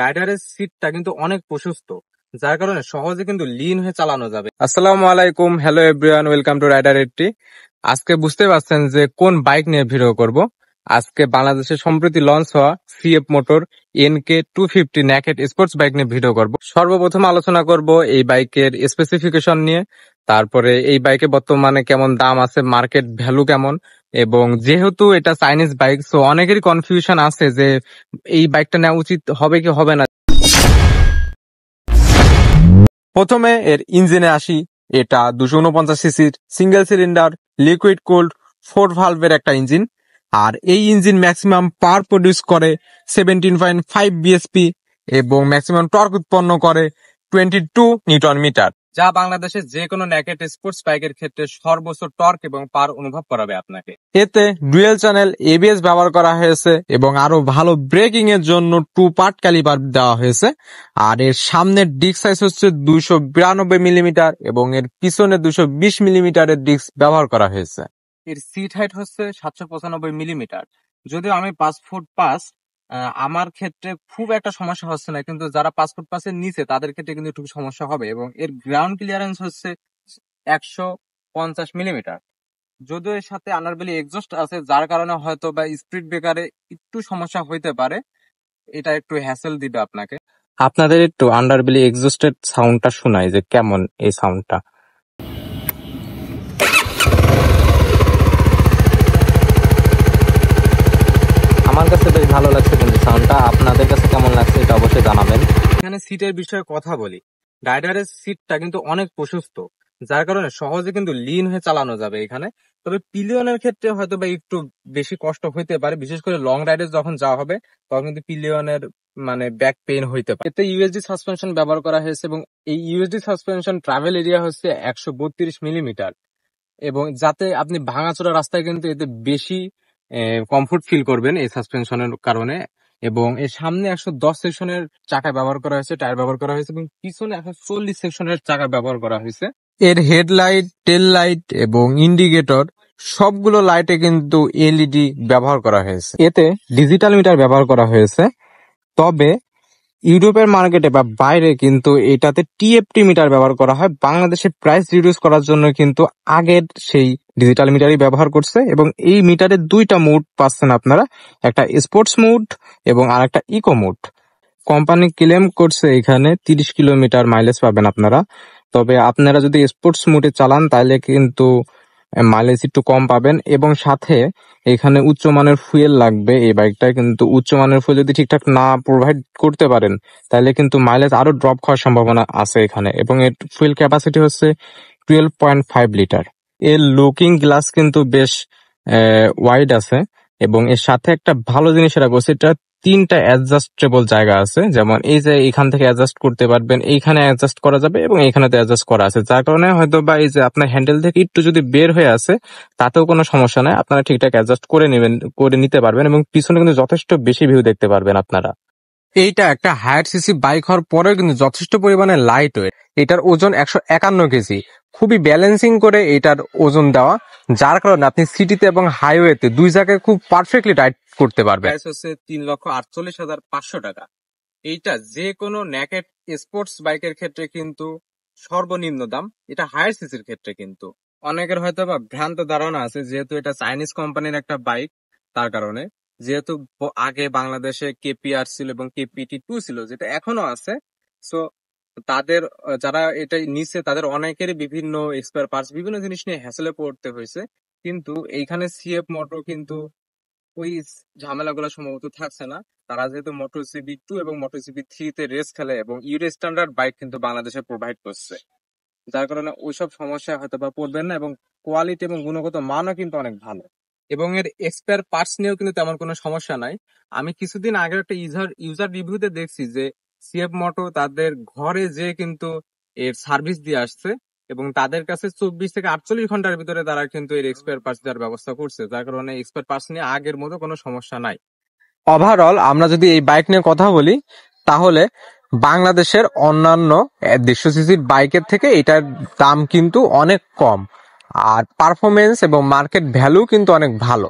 রাইডারের সিটটা কিন্তু অনেক প্রশস্ত, যার কারণে সহজে কিন্তু লিন হয়ে চালানো যাবে। আসসালামু আলাইকুম, hello everyone, welcome to rider 80। আজকে বুঝতে পারছেন যে কোন বাইক নিয়ে ভিডিও করব। আজকে বাংলাদেশে সম্প্রতি লঞ্চ হওয়া CF motor NK250 naked sports bike নিয়ে ভিডিও করব। সর্বপ্রথম আলোচনা করব এই বাইকের স্পেসিফিকেশন নিয়ে, তারপরে এই বাইকে বর্তমানে কেমন দাম আছে, মার্কেট ভ্যালু কেমন, এবং যেহেতু এটা চাইনিজ বাইক, সো অনেকেরই কনফিউশন আছে যে এই বাইকটা নেওয়া উচিত হবে কি হবে না। প্রথমে এর ইঞ্জিনে আসি। এটা 249 সিসির সিঙ্গেল সিলিন্ডার লিকুইড কুলড 4 ভালভের একটা ইঞ্জিন, আর এই ইঞ্জিন ম্যাক্সিমাম পাওয়ার প্রডিউস করে 17.5 বিএসপি এবং ম্যাক্সিমাম টর্ক উৎপন্ন করে 22 নিউটন মিটার, যা বাংলাদেশের যে কোনো নেকেড স্পোর্টস বাইকের ক্ষেত্রে সর্বোচ্চ টর্ক এবং পাওয়ার অনুভব করাবে আপনাকে। এতে ডুয়েল চ্যানেল এবিএস ব্যবহার করা হয়েছে এবং আরো ভালো ব্রেকিং এর জন্য 2 পার্ট ক্যালিপার দেওয়া হয়েছে। আর এর সামনের ডিস্ক সাইজ হচ্ছে 292 মিলিমিটার এবং এর পিছনে 220 মিলিমিটারের ডিস্ক ব্যবহার করা হয়েছে। এর সিট হাইট হচ্ছে 795 মিলিমিটার। যদিও আমি 5'5", আমার ক্ষেত্রে খুব একটা সমস্যা হচ্ছে না, কিন্তু যারা 5'5" নিচে তাদের ক্ষেত্রে কিন্তু একটু সমস্যা হবে। এবং এর গ্রাউন্ড ক্লিয়ারেন্স হচ্ছে 150 মিলিমিটার। যদিও এর সাথে আন্ডারবেলি এক্সস্ট আছে, যার কারণে হয়তো বা স্পিড ব্রেকারে একটু সমস্যা হইতে পারে, এটা একটু হ্যাসেল দিবে আপনাকে। আপনাদের একটু আন্ডারবেলি এক্সস্টেড সাউন্ডটা শোনাই যে কেমন এই সাউন্ডটা। আমার কাছে বেশ ভালো লাগছে, কিন্তু সাউন্ডটা আপনাদের কাছে কেমন লাগছে এটা অবশ্যই জানাবেন। এখানে সিটের বিষয়ে কথা বলি। রাইডারের সিটটা কিন্তু অনেক প্রশস্ত, যার কারণে সহজে কিন্তু লিন হয়ে চালানো যাবে এখানে। তবে পিলিয়নের ক্ষেত্রে হয়তো বা একটু বেশি কষ্ট হইতে পারে, বিশেষ করে লং রাইডে যখন যাওয়া হবে তখন কিন্তু পিলিয়নের ব্যাক পেইন হইতে পারে। এতে ইউএসডি সাসপেনশন ব্যবহার করা হয়েছে এবং এই ইউএসডি সাসপেনশন ট্রাভেল এরিয়া হচ্ছে 132 মিলিমিটার, এবং যাতে আপনি ভাঙাচোরা রাস্তায় কিন্তু এতে বেশি কমফোর্ট ফিল করবেন এই সাসপেনশনের কারণে। এবং এর সামনে 110 সেকশনের চাকা ব্যবহার করা হয়েছে, টায়ার ব্যবহার করা হয়েছে, এবং পিছনে 140 সেকশনের চাকা ব্যবহার করা হয়েছে। এর হেডলাইট, টেল লাইট এবং ইন্ডিকেটর সবগুলো লাইটে কিন্তু এলইডি ব্যবহার করা হয়েছে। এতে ডিজিটাল মিটার ব্যবহার করা হয়েছে। তবে ইউরোপের মার্কেটে বা বাইরে কিন্তু এটাতে টিএফটি মিটার ব্যবহার করা হয়। বাংলাদেশে প্রাইস রিডিউস করার জন্য কিন্তু আগের সেই ডিজিটাল মিটারই ব্যবহার করছে, এবং এই মিটারে 2টা মোড পাচ্ছেন আপনারা, একটা স্পোর্টস মোড এবং আর একটা ইকো মোড। কোম্পানি ক্লেম করছে এখানে 30 কিলোমিটার মাইলেজ পাবেন আপনারা। তবে আপনারা যদি স্পোর্টস মোডে চালান তাহলে কিন্তু মাইলেজ একটু কম পাবেন, এবং সাথে এখানে উচ্চমানের ফুয়েল লাগবে। এই বাইকটায় কিন্তু উচ্চমানের ফুয়েল যদি ঠিকঠাক না প্রোভাইড করতে পারেন তাহলে কিন্তু মাইলেজ আরো ড্রপ হওয়ার সম্ভাবনা আছে এখানে। এবং এর ফুয়েল ক্যাপাসিটি হচ্ছে 12.5 লিটার। এর লুকিং গ্লাস কিন্তু বেশ ওয়াইড আছে, এবং এর সাথে একটা ভালো জিনিস এটা করছে, এটা 3টা অ্যাডজাস্টেবল জায়গা আছে। যেমন এই যে এখান থেকে অ্যাডজাস্ট করতে পারবেন, এইখানে অ্যাডজাস্ট করা যাবে এবং এইখানে তো অ্যাডজাস্ট করা আছে, যার কারণে হয়তো বা এই যে আপনার হ্যান্ডেল থেকে একটু যদি বের হয়ে আছে তাতেও কোনো সমস্যা নাই, আপনারা ঠিকঠাক অ্যাডজাস্ট করে নিতে পারবেন। এবং পিছনে কিন্তু যথেষ্ট বেশি ভিউ দেখতে পারবেন আপনারা। এইটা একটা হায়ার সিসি বাইক হওয়ার পরেও কিন্তু যথেষ্ট পরিমাণে লাইট ওয়েট। এটার ওজন 151 কেজি, খুবই ব্যালেন্সিং করে এটার ওজন দেওয়া, যার কারণে আপনি সিটিতে এবং হাইওয়েতে দুই জায়গায় খুব পারফেক্টলি রাইড করতে পারবেন। প্রাইস হচ্ছে 3,48,500 টাকা। এইটা যে কোনো নেকেড স্পোর্টস বাইকের ক্ষেত্রে কিন্তু সর্বনিম্ন দাম, এটা হায়ার সিসির ক্ষেত্রে। কিন্তু অনেকের হয়তো বা ভ্রান্ত ধারণা আছে, যেহেতু এটা চাইনিজ কোম্পানির একটা বাইক, তার কারণে। যেহেতু আগে বাংলাদেশে কেপিআর ছিল এবং KPT2 ছিল, যেটা এখনো আছে। সো তাদের যারা এটা নিচ্ছে তাদের অনেকেরই বিভিন্ন এক্সপায়ার পার্টস, বিভিন্ন জিনিস নিয়ে হ্যাসেলে পড়তে হয়েছে। কিন্তু এইখানে সিএফ মোটর কিন্তু ওই ঝামেলাগুলো সম্ভবত থাকছে না। তারা যেহেতু মোটর জিবি 2 এবং মোটর জিবি 3 তে রেস খেলে এবং ইউরো স্ট্যান্ডার্ড বাইক কিন্তু বাংলাদেশে প্রোভাইড করছে, যার কারণে ওইসব সমস্যায় হয়তো বা পড়বেন না। এবং কোয়ালিটি এবং গুণগত মানও কিন্তু অনেক ভালো, এবং এর এক্সপায়ার পার্টস নিয়েও কিন্তু তেমন কোনো সমস্যা নাই। আমি কিছুদিন আগে একটা ইউজার রিভিউতে দেখছি যে সিএফ মোটর তাদের ঘরে যে কিন্তু এর সার্ভিস দিয়ে আসছে, এবং তাদের কাছে 24 থেকে 48 ঘন্টার ভিতরে তারা কিন্তু এর এক্সপায়ার পার্টস দেওয়ার ব্যবস্থা করছে, যার কারণে এক্সপায়ার পার্টস নিয়ে আগের মতো কোনো সমস্যা নাই। ওভারঅল আমরা যদি এই বাইক নিয়ে কথা বলি তাহলে বাংলাদেশের অন্যান্য 150 সিসির বাইকের থেকে এটার দাম কিন্তু অনেক কম, আর পারফরমেন্স এবং মার্কেট ভ্যালু কিন্তু অনেক ভালো।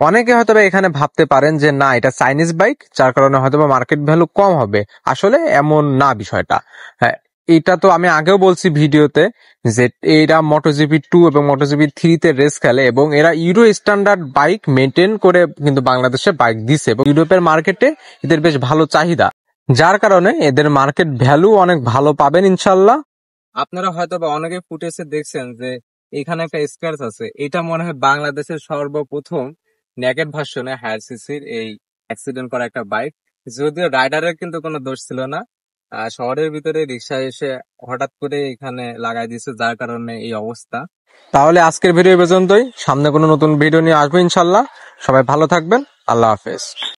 অনেকে হয়তো এখানে ভাবতে পারেন যে না এটা চাইনিজ বাইক, যার কারণে হয়তো মার্কেট ভ্যালু কম হবে। আসলে এমন না বিষয়টা। হ্যাঁ, এটা তো আমি আগেও বলছি ভিডিওতে যে এরা MotoGP 2 এবং MotoGP 3 তে রেস খেলে এবং এরা ইউরো স্ট্যান্ডার্ড বাইক মেনটেন করে কিন্তু বাংলাদেশে বাইক দিছে এবং ইউরোপের মার্কেটে এদের বেশ ভালো চাহিদা, যার কারণে এদের মার্কেট ভ্যালু অনেক ভালো পাবেন ইনশাল্লাহ। আপনারা হয়তো বা অনেকে ফুটেজে দেখছেন যে এখানে একটা স্ক্র্যাচ আছে, এটা মনে হয় বাংলাদেশের সর্বপ্রথম নেকেড ভার্সনে হায়ার সিসির এই অ্যাক্সিডেন্ট করা একটা বাইক। যদিও রাইডারের কিন্তু কোনো দোষ ছিল না, শহরের ভিতরে রিক্সা এসে হঠাৎ করে এখানে লাগাই দিয়েছে, যার কারণে এই অবস্থা। তাহলে আজকের ভিডিও পর্যন্তই, সামনে কোনো নতুন ভিডিও নিয়ে আসবো ইনশাল্লাহ। সবাই ভালো থাকবেন, আল্লাহ হাফেজ।